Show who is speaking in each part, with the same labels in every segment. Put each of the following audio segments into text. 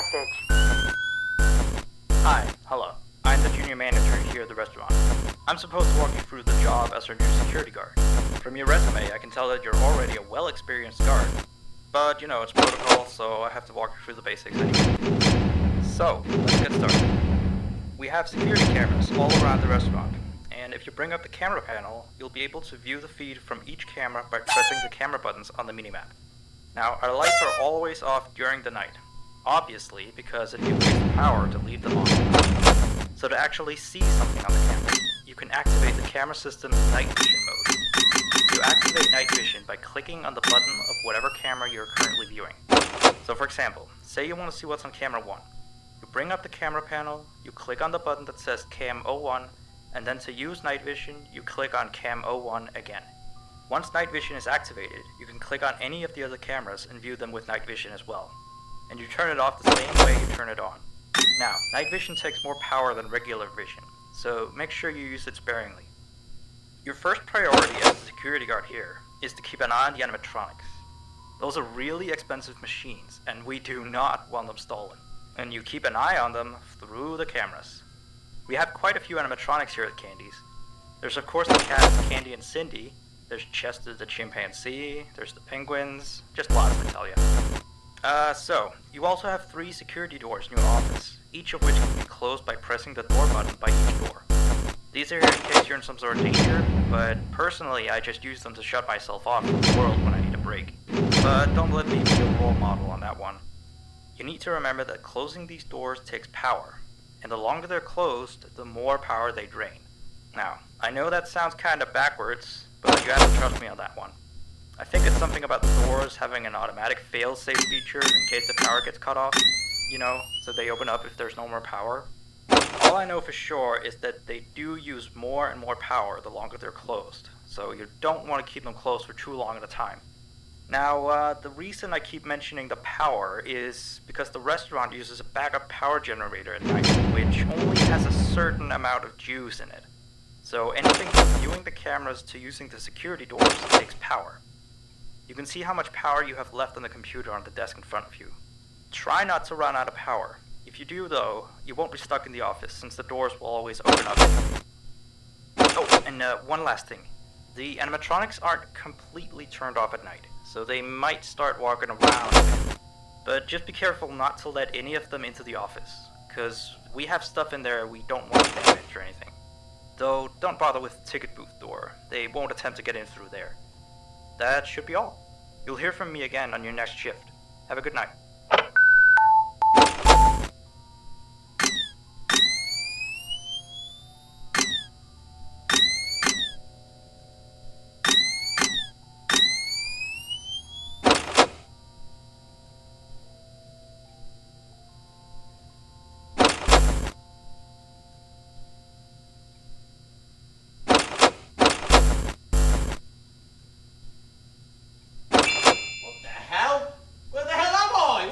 Speaker 1: message.
Speaker 2: Hi, hello. I'm the junior manager here at the restaurant. I'm supposed to walk you through the job as our new security guard. From your resume, I can tell that you're already a well-experienced guard. But, you know, it's protocol, so I have to walk you through the basics anyway. So, let's get started. We have security cameras all around the restaurant, and if you bring up the camera panel, you'll be able to view the feed from each camera by pressing the camera buttons on the minimap. Now, our lights are always off during the night, obviously because it'd be a waste of power to leave them on. So to actually see something on the camera, you can activate the camera system's night vision mode. You activate night vision by clicking on the button of whatever camera you're currently viewing. So for example, say you want to see what's on camera 1. You bring up the camera panel, you click on the button that says Cam 01, and then to use night vision, you click on Cam 01 again. Once night vision is activated, you can click on any of the other cameras and view them with night vision as well. And you turn it off the same way you turn it on. Now, night vision takes more power than regular vision, so make sure you use it sparingly. Your first priority as a security guard here is to keep an eye on the animatronics. Those are really expensive machines, and we do not want them stolen. And you keep an eye on them through the cameras. We have quite a few animatronics here at Candy's. There's of course the cats Candy and Cindy, there's Chester the chimpanzee, there's the penguins, just lots I tell you. So, you also have 3 security doors in your office, each of which can be closed by pressing the door button by each door. These are here in case you're in some sort of danger, but personally I just use them to shut myself off from the world when I need a break. But don't let me be a role model on that one. You need to remember that closing these doors takes power, and the longer they're closed, the more power they drain. Now, I know that sounds kinda backwards, but you have to trust me on that one. I think it's something about the doors having an automatic fail-safe feature in case the power gets cut off, you know, so they open up if there's no more power. All I know for sure is that they do use more and more power the longer they're closed, so you don't want to keep them closed for too long at a time. Now, the reason I keep mentioning the power is because the restaurant uses a backup power generator at night, which only has a certain amount of juice in it. So anything from viewing the cameras to using the security doors takes power. You can see how much power you have left on the computer on the desk in front of you. Try not to run out of power. If you do though, you won't be stuck in the office since the doors will always open up anyway. Oh, and one last thing. The animatronics aren't completely turned off at night, so they might start walking around a bit. But just be careful not to let any of them into the office, cause we have stuff in there we don't want to damage or anything. Though don't bother with the ticket booth door, they won't attempt to get in through there. That should be all. You'll hear from me again on your next shift. Have a good night.
Speaker 3: Where the hell am I?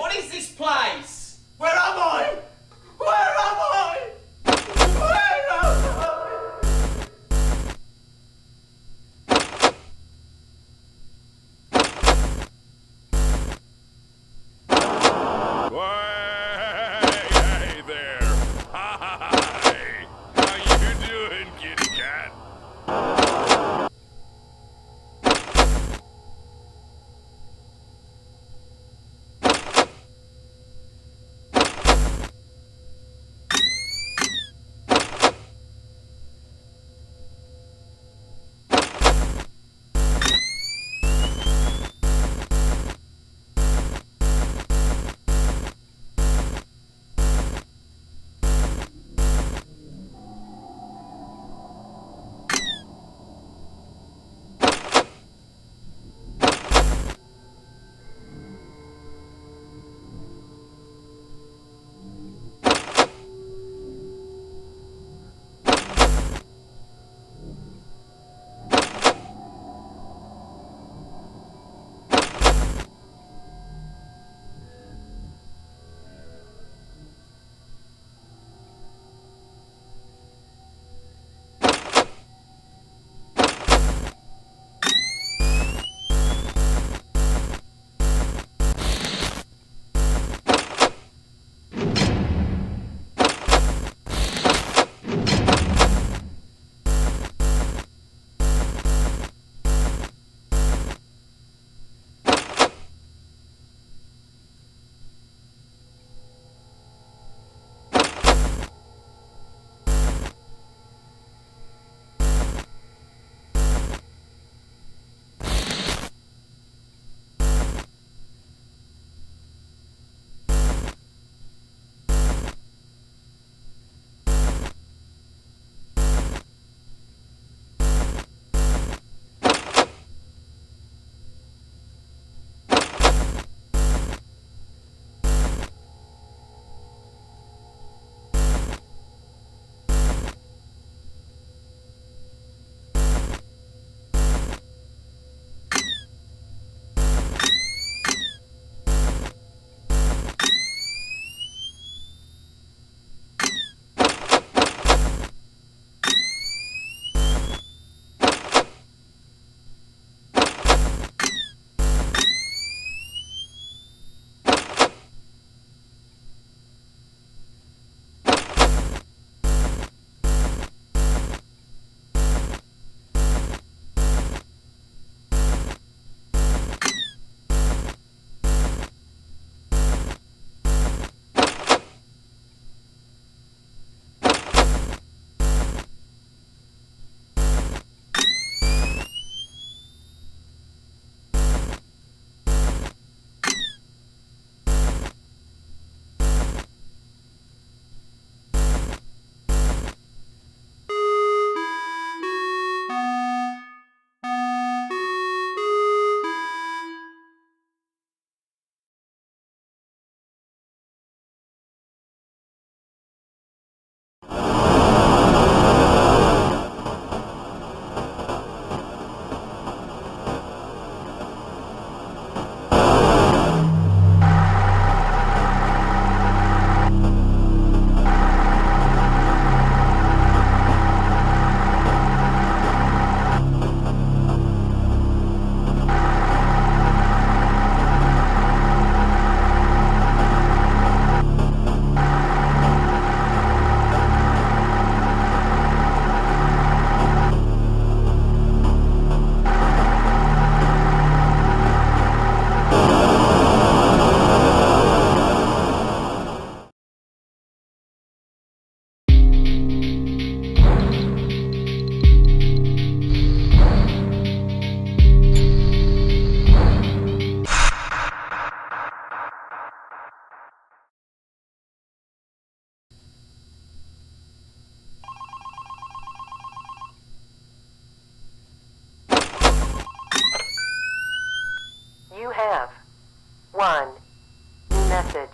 Speaker 1: message.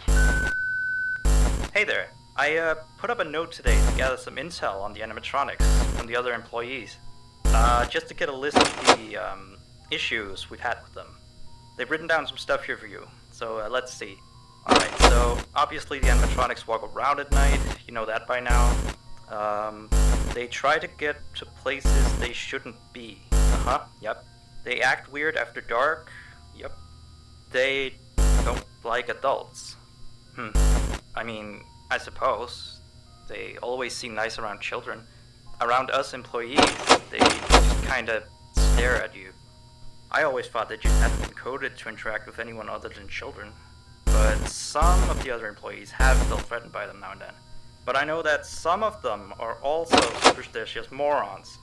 Speaker 2: Hey there. I put up a note today to gather some intel on the animatronics from the other employees. Just to get a list of the issues we've had with them. They've written down some stuff here for you, so let's see. Alright, so obviously the animatronics walk around at night, you know that by now. They try to get to places they shouldn't be. Yep. They act weird after dark. Yep. They don't like adults. I mean, I suppose. They always seem nice around children. Around us employees, they just kinda stare at you. I always thought they just hadn't been coded to interact with anyone other than children. But some of the other employees have felt threatened by them now and then. But I know that some of them are also superstitious morons.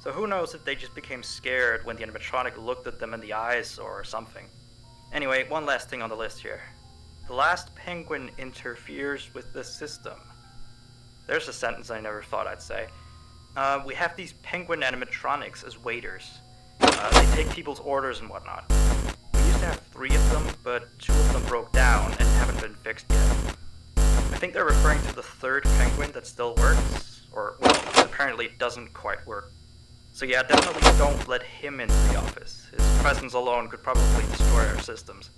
Speaker 2: So who knows if they just became scared when the animatronic looked at them in the eyes or something. Anyway, one last thing on the list here. The last penguin interferes with the system. There's a sentence I never thought I'd say. We have these penguin animatronics as waiters. They take people's orders and whatnot. We used to have 3 of them, but 2 of them broke down and haven't been fixed yet. I think they're referring to the 3rd penguin that still works, or, well, apparently doesn't quite work. So yeah, definitely don't let him into the office. His presence alone could probably destroy our systems.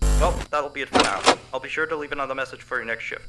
Speaker 2: Well, that'll be it for now. I'll be sure to leave another message for your next shift.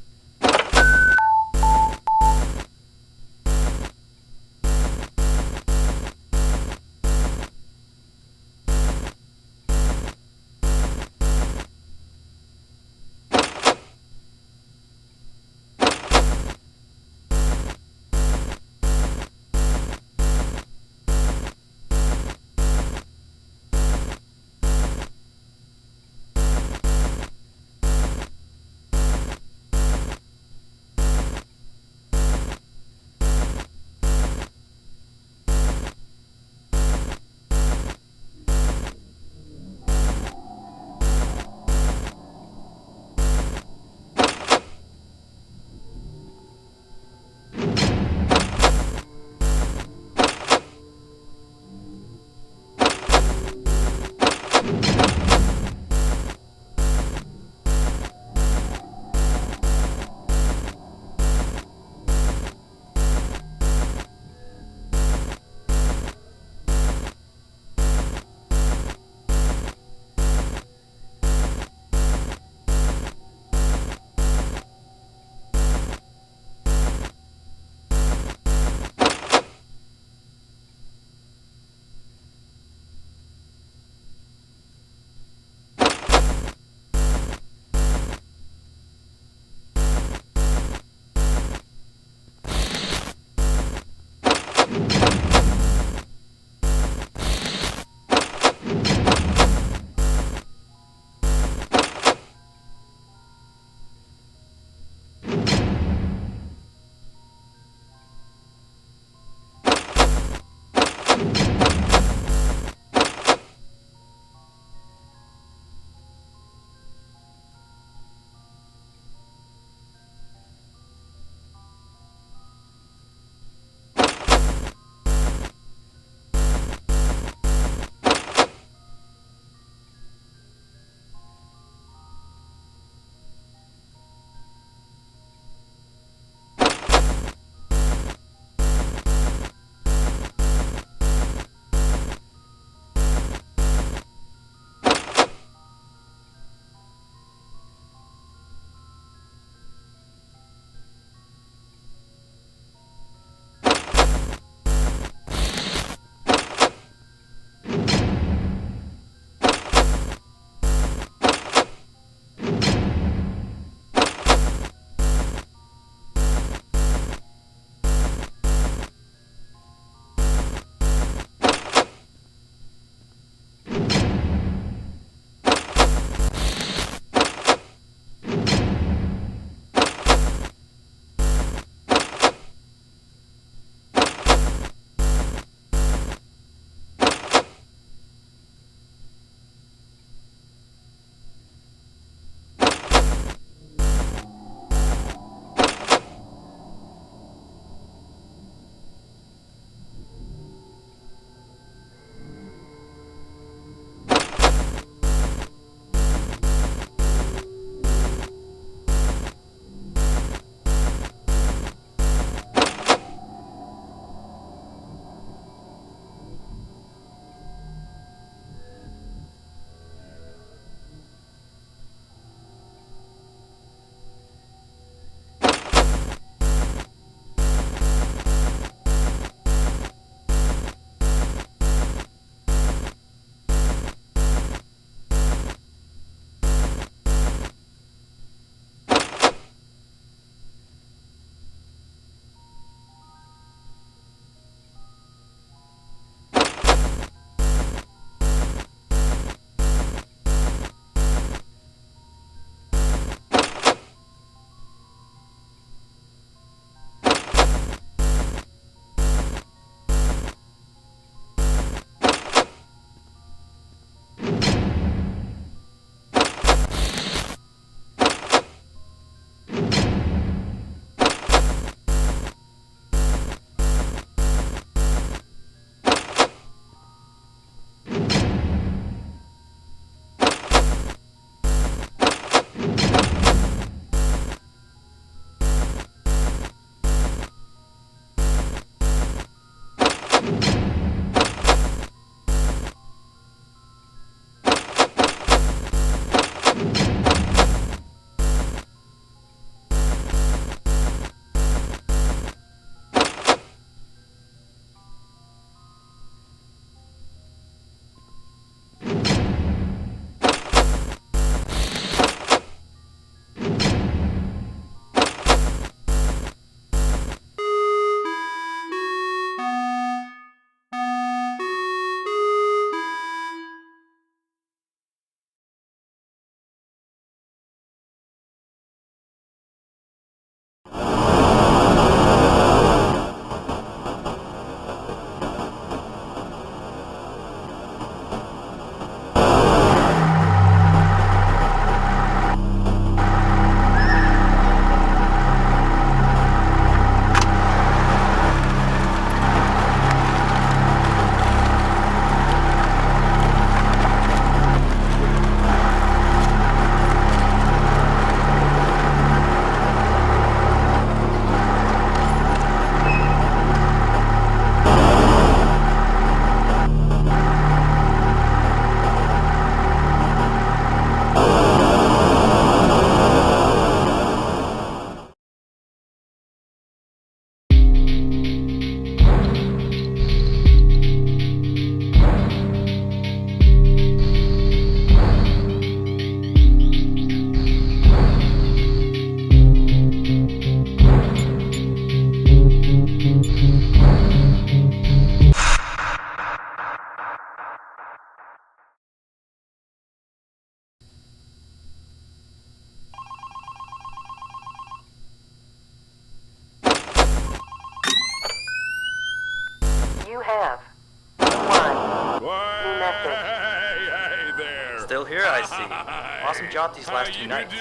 Speaker 2: job these last 2 nights.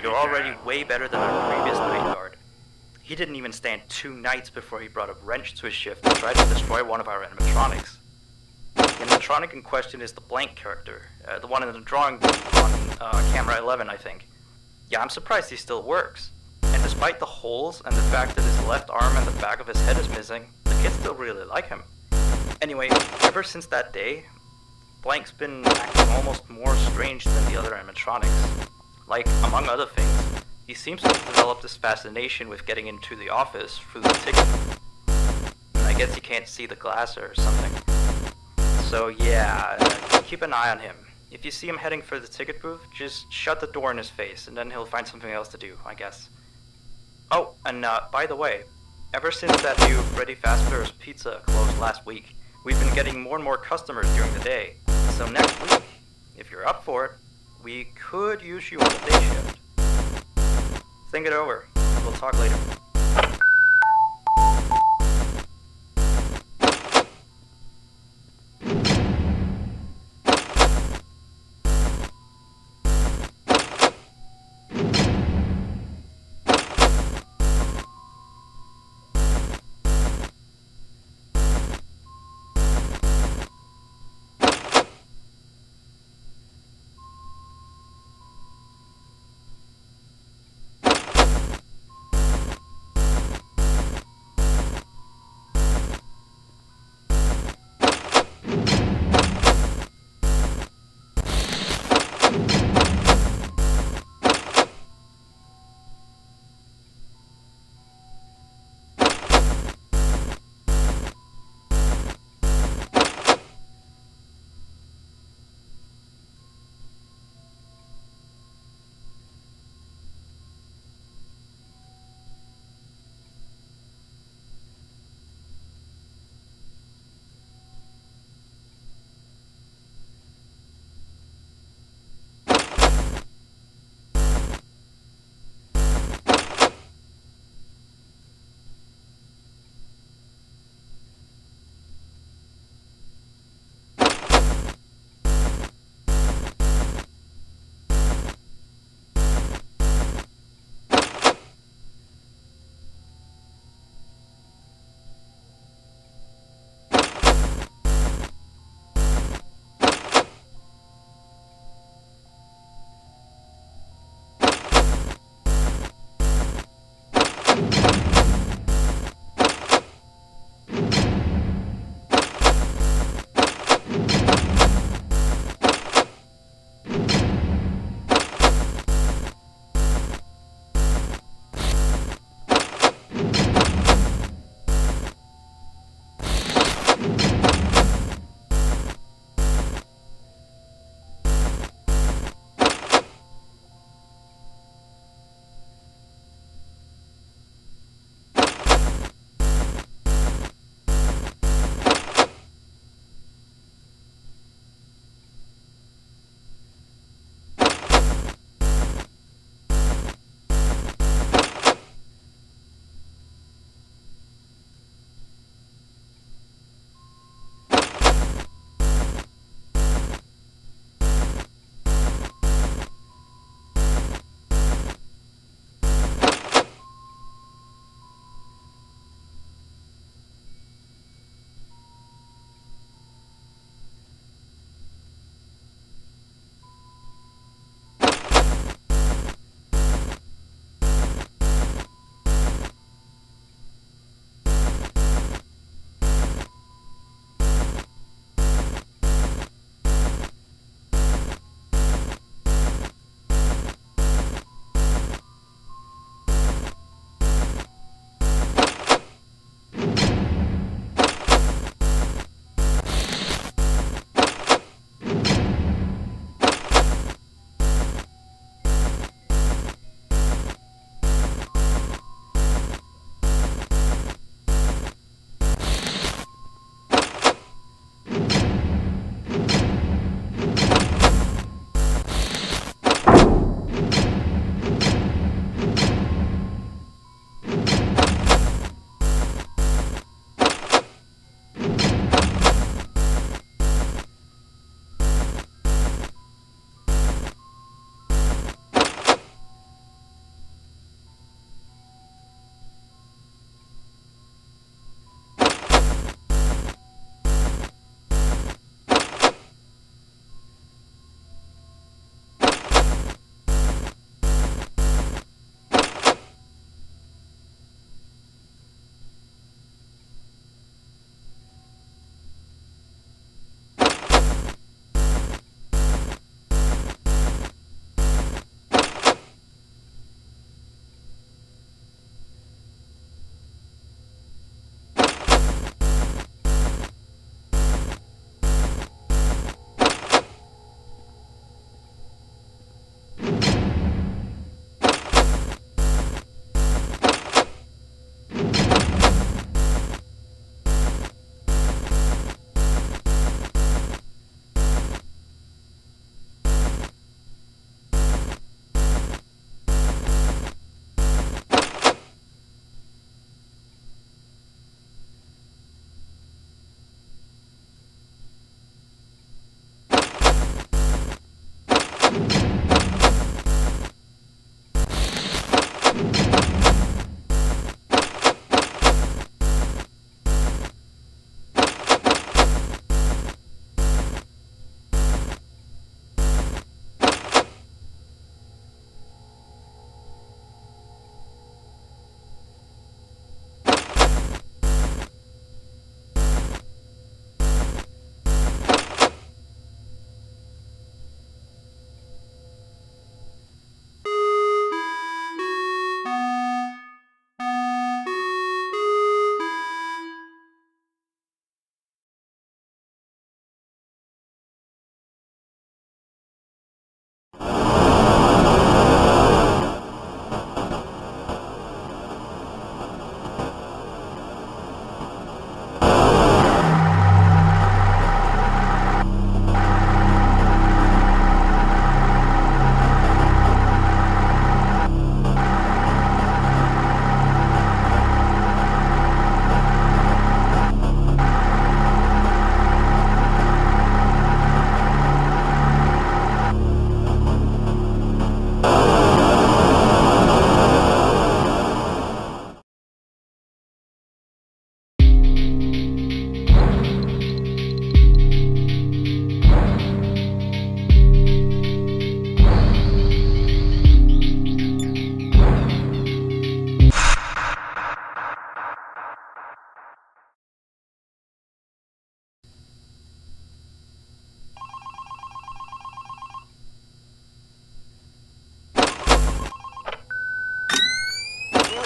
Speaker 2: You're already way better than our previous night guard. He didn't even stand 2 nights before he brought a wrench to his shift and tried to destroy one of our animatronics. The animatronic in question is the blank character, the one in the drawing on camera 11, I think. Yeah, I'm surprised he still works. And despite the holes and the fact that his left arm and the back of his head is missing, the kids still really like him. Anyway, ever since that day, Blank's been acting almost more strange than the other animatronics. Like, among other things, he seems to have developed this fascination with getting into the office through the ticket. I guess he can't see the glass or something. So yeah, keep an eye on him. If you see him heading for the ticket booth, just shut the door in his face, and then he'll find something else to do, I guess. Oh, and by the way, ever since that new Freddy Fazbear's Pizza closed last week, we've been getting more and more customers during the day. So next week, if you're up for it, we could use you on the day shift. Think it over. We'll talk later.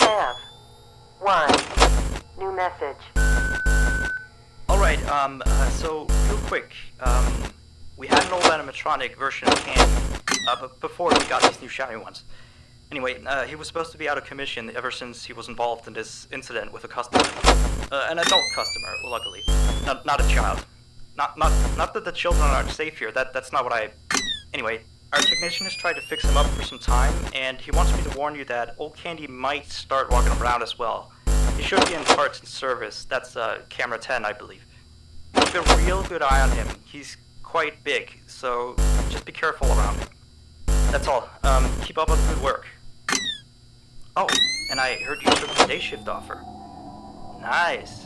Speaker 1: Nav. 1. New message.
Speaker 2: Alright, so real quick, we had an old animatronic version of Candy, but before we got these new shiny ones. Anyway, he was supposed to be out of commission ever since he was involved in this incident with a customer. An adult customer, luckily. Not a child. Not that the children aren't safe here, that's not what I... Anyway, our technician has tried to fix him up for some time, and he wants me to warn you that old Candy might start walking around as well. He should be in parts and service. That's camera 10, I believe. Keep a real good eye on him. He's quite big, so just be careful around him. That's all. Keep up with the good work. Oh, and I heard you took the day shift offer. Nice.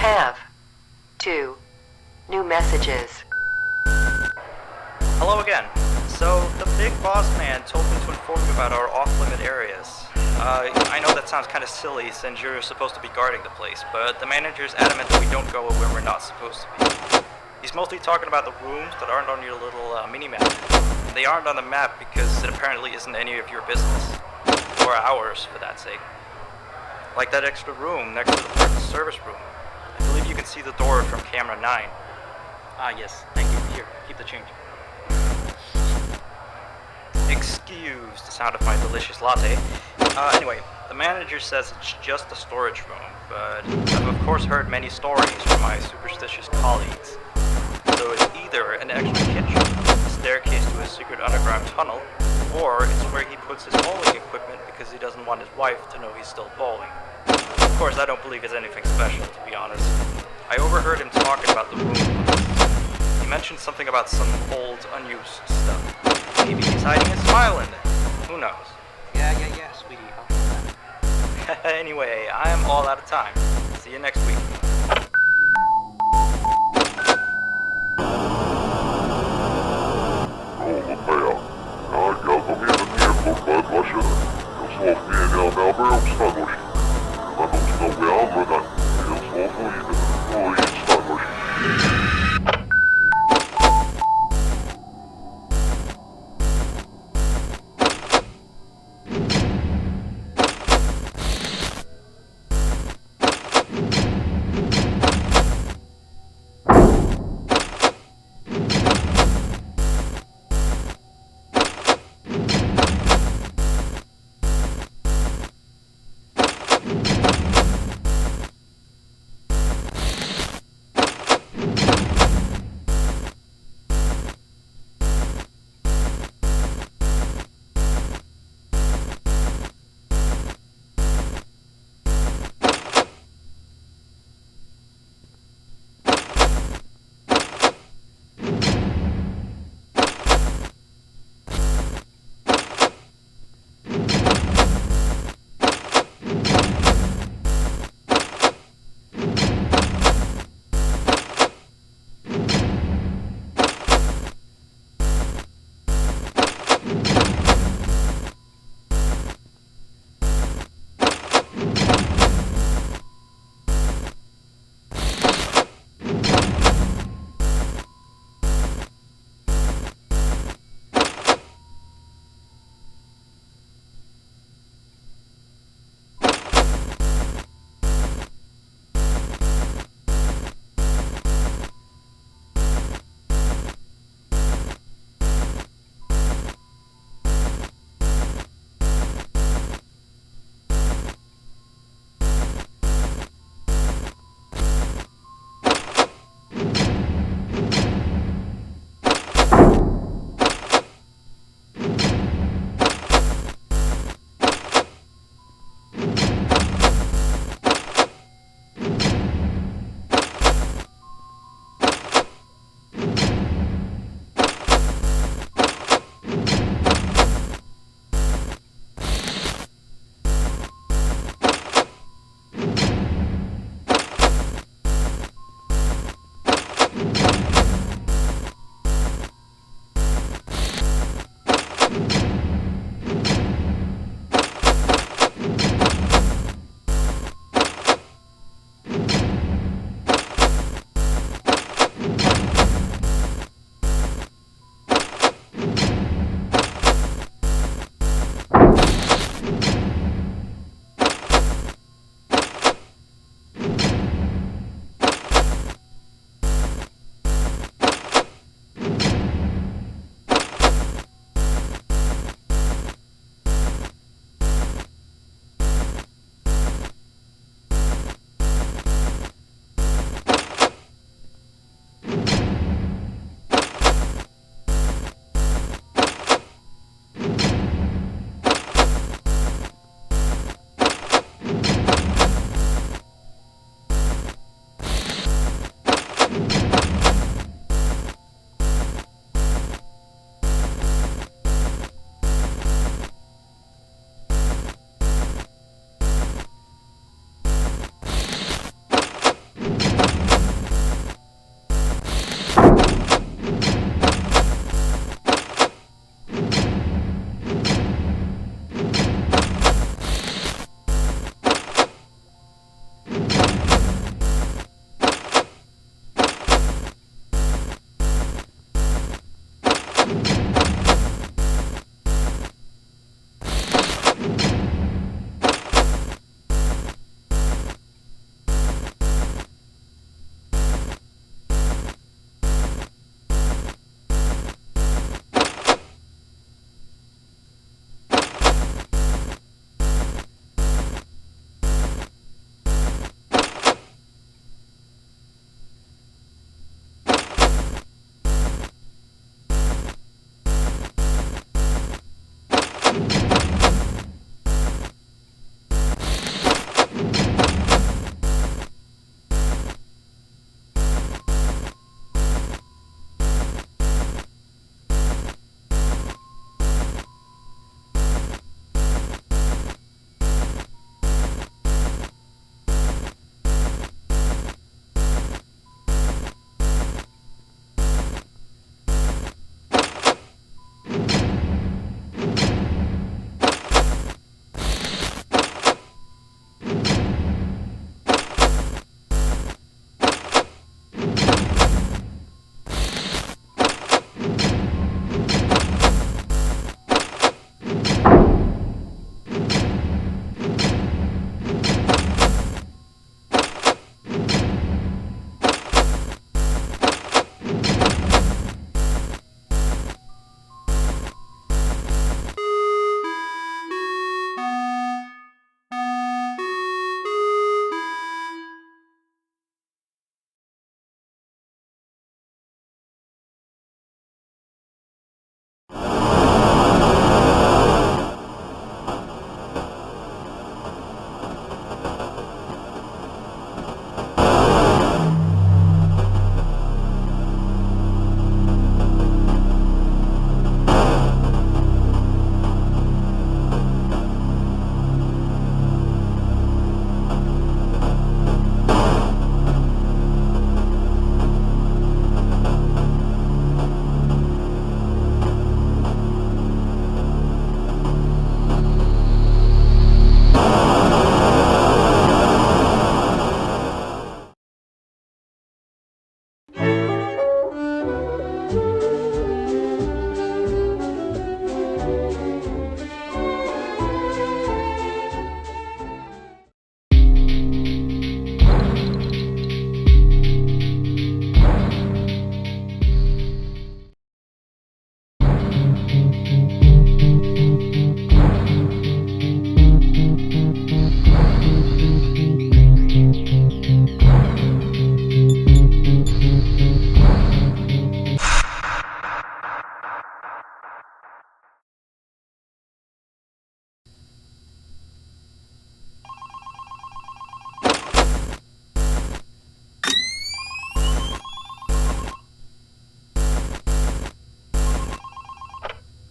Speaker 1: have 2 new messages.
Speaker 2: Hello again. So, the big boss man told me to inform you about our off-limit areas. I know that sounds kind of silly since you're supposed to be guarding the place, but the manager's adamant that we don't go where we're not supposed to be. He's mostly talking about the rooms that aren't on your little mini-map. They aren't on the map because it apparently isn't any of your business. Or ours, for that sake. Like that extra room next to the parts service room. I believe you can see the door from camera 9. Ah yes, thank you. Here, keep the change. Excuse the sound of my delicious latte. Anyway, the manager says it's just a storage room, but I've of course heard many stories from my superstitious colleagues. So it's either an extra kitchen, a staircase to a secret underground tunnel, or it's where he puts his bowling equipment because he doesn't want his wife to know he's still bowling. Of course, I don't believe it's anything special, to be honest. I overheard him talking about the room. He mentioned something about some old, unused stuff. Maybe he's hiding a smile in it. Who knows?
Speaker 3: Yeah, sweetie.
Speaker 2: Anyway, I am all out of time. See you next week.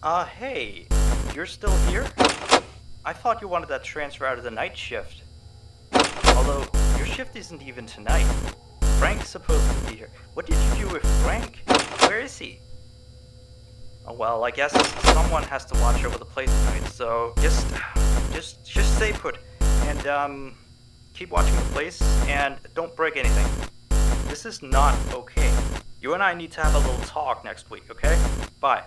Speaker 2: Hey, you're still here? I thought you wanted that transfer out of the night shift. Although, your shift isn't even tonight. Frank's supposed to be here. What did you do with Frank? Where is he? Oh, well, I guess someone has to watch over the place tonight, so just stay put. And, keep watching the place, and don't break anything. This is not okay. You and I need to have a little talk next week, okay? Bye.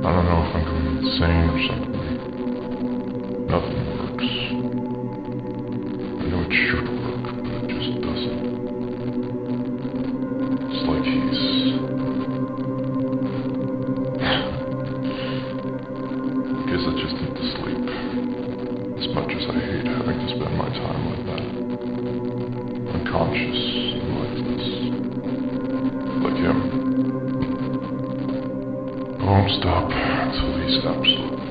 Speaker 3: I don't know if I'm going insane or something. Nothing works. I know it should work, but it just doesn't. It's like I guess I just need to sleep. As much as I hate having to spend my time like that. Unconscious and lifeless. Like him. I won't stop until he's absolutely